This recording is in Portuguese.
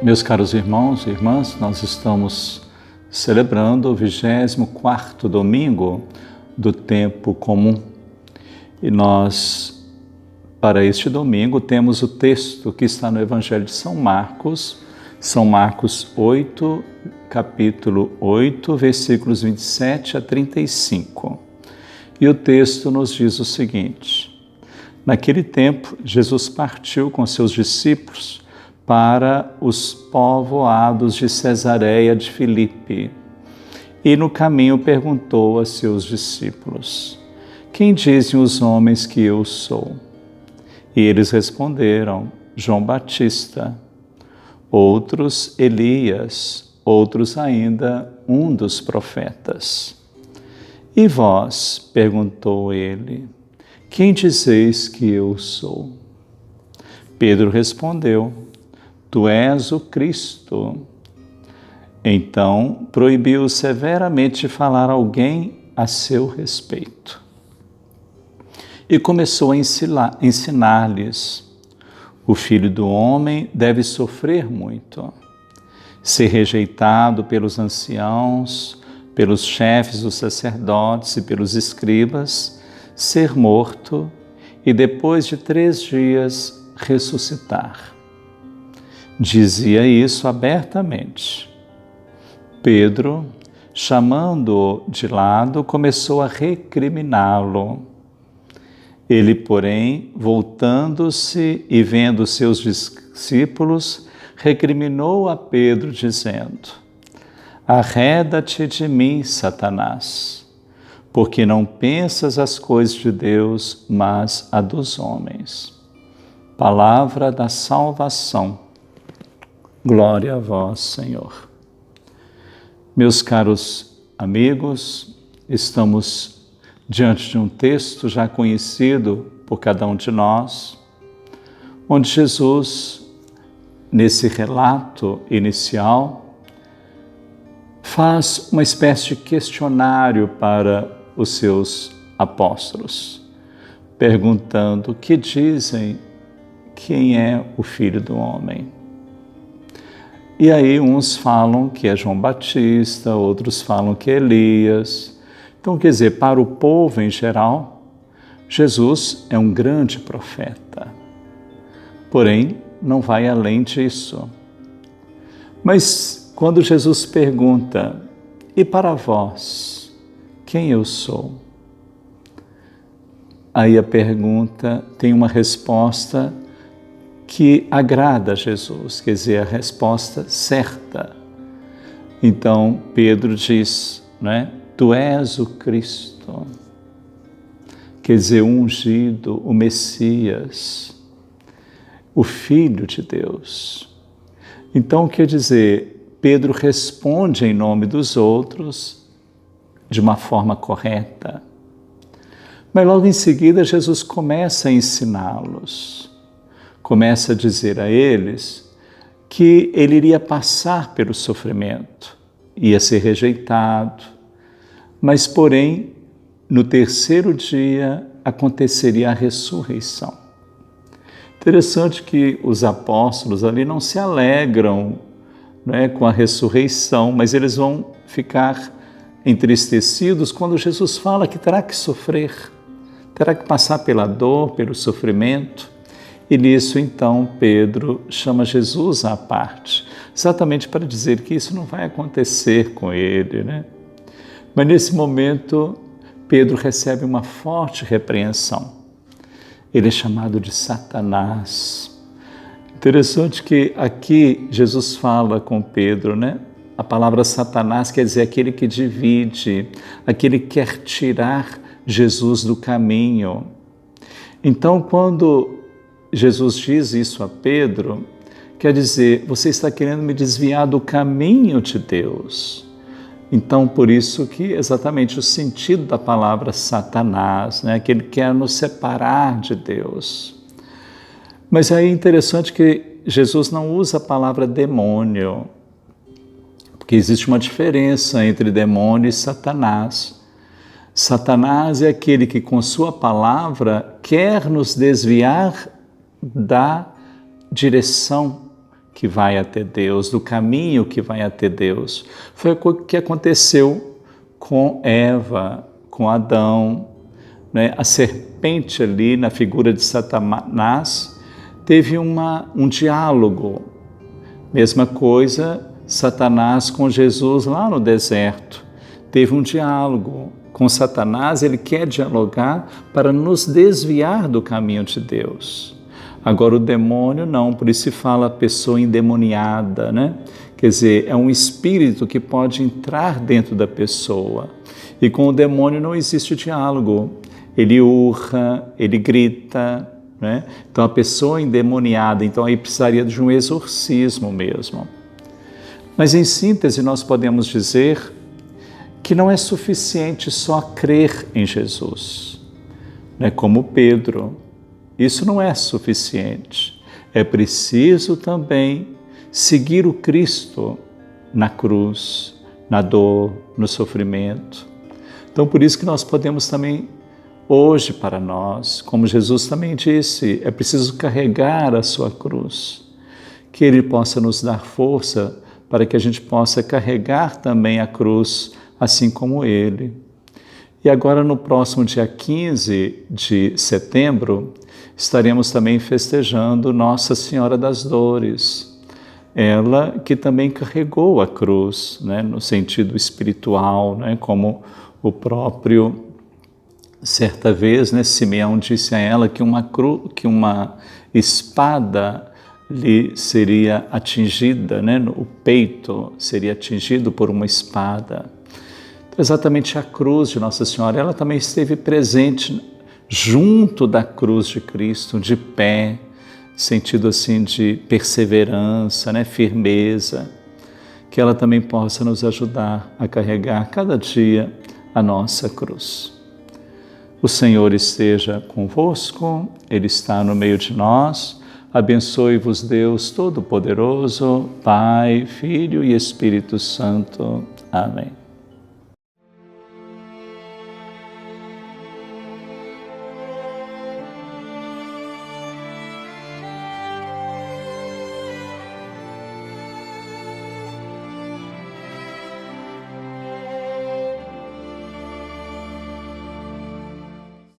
Meus caros irmãos e irmãs, nós estamos celebrando o 24º domingo do tempo comum. E nós, para este domingo, temos o texto que está no Evangelho de São Marcos 8, capítulo 8, versículos 27 a 35. E o texto nos diz o seguinte: Naquele tempo, Jesus partiu com seus discípulos para os povoados de Cesareia de Filipe. E no caminho perguntou a seus discípulos: Quem dizem os homens que eu sou? E eles responderam: João Batista. Outros, Elias. Outros ainda, um dos profetas. E vós? Perguntou ele: Quem dizeis que eu sou? Pedro respondeu: Tu és o Cristo. Então proibiu severamente falar a alguém a seu respeito. E começou a ensinar-lhes: O Filho do Homem deve sofrer muito, ser rejeitado pelos anciãos, pelos chefes dos sacerdotes e pelos escribas, ser morto e depois de 3 dias ressuscitar. Dizia isso abertamente. Pedro, chamando-o de lado, começou a recriminá-lo. Ele, porém, voltando-se e vendo seus discípulos, recriminou a Pedro, dizendo: Arreda-te de mim, Satanás, porque não pensas as coisas de Deus, mas a dos homens. Palavra da salvação. Glória a vós, Senhor. Meus caros amigos, estamos diante de um texto já conhecido por cada um de nós, onde Jesus, nesse relato inicial, faz uma espécie de questionário para os seus apóstolos, perguntando o que dizem quem é o Filho do Homem. E aí uns falam que é João Batista, outros falam que é Elias. Então, quer dizer, para o povo em geral, Jesus é um grande profeta. Porém, não vai além disso. Mas quando Jesus pergunta: E para vós, quem eu sou? Aí a pergunta tem uma resposta que agrada a Jesus, quer dizer, a resposta certa. Então, Pedro diz, Tu és o Cristo, quer dizer, o ungido, o Messias, o Filho de Deus. Então, quer dizer, Pedro responde em nome dos outros de uma forma correta. Mas logo em seguida, Jesus começa a ensiná-los. Começa a dizer a eles que ele iria passar pelo sofrimento, ia ser rejeitado, mas, porém, no 3º dia aconteceria a ressurreição. Interessante que os apóstolos ali não se alegram, com a ressurreição, mas eles vão ficar entristecidos quando Jesus fala que terá que sofrer, terá que passar pela dor, pelo sofrimento. E nisso, então, Pedro chama Jesus à parte, exatamente para dizer que isso não vai acontecer com ele, Mas nesse momento, Pedro recebe uma forte repreensão. Ele é chamado de Satanás. Interessante que aqui Jesus fala com Pedro, A palavra Satanás quer dizer aquele que divide, aquele que quer tirar Jesus do caminho. Então, quando Jesus diz isso a Pedro, quer dizer, você está querendo me desviar do caminho de Deus. Então, por isso que exatamente o sentido da palavra Satanás, que ele quer nos separar de Deus. Mas aí é interessante que Jesus não usa a palavra demônio, porque existe uma diferença entre demônio e Satanás. Satanás é aquele que com sua palavra quer nos desviar da direção que vai até Deus, do caminho que vai até Deus. Foi o que aconteceu com Eva, com Adão, né? A serpente ali, na figura de Satanás, teve um diálogo. Mesma coisa, Satanás com Jesus lá no deserto. Teve um diálogo com Satanás, ele quer dialogar para nos desviar do caminho de Deus. Agora o demônio não, por isso se fala pessoa endemoniada, né? Quer dizer, é um espírito que pode entrar dentro da pessoa. E com o demônio não existe diálogo. Ele urra, ele grita, né? Então a pessoa endemoniada, então aí precisaria de um exorcismo mesmo. Mas em síntese nós podemos dizer que não é suficiente só crer em Jesus, né? Como Pedro. Isso não é suficiente. É preciso também seguir o Cristo na cruz, na dor, no sofrimento. Então, por isso que nós podemos também, hoje para nós, como Jesus também disse, é preciso carregar a sua cruz, que Ele possa nos dar força para que a gente possa carregar também a cruz, assim como Ele. E agora, no próximo dia 15 de setembro, estaremos também festejando Nossa Senhora das Dores. Ela que também carregou a cruz, né, no sentido espiritual, né, como o próprio, certa vez, né, Simeão disse a ela que uma espada lhe seria atingida, né, o peito seria atingido por uma espada. Então, exatamente a cruz de Nossa Senhora, ela também esteve presente junto da cruz de Cristo, de pé, sentido assim de perseverança, né, firmeza, que ela também possa nos ajudar a carregar cada dia a nossa cruz. O Senhor esteja convosco, Ele está no meio de nós. Abençoe-vos Deus Todo-Poderoso, Pai, Filho e Espírito Santo. Amém.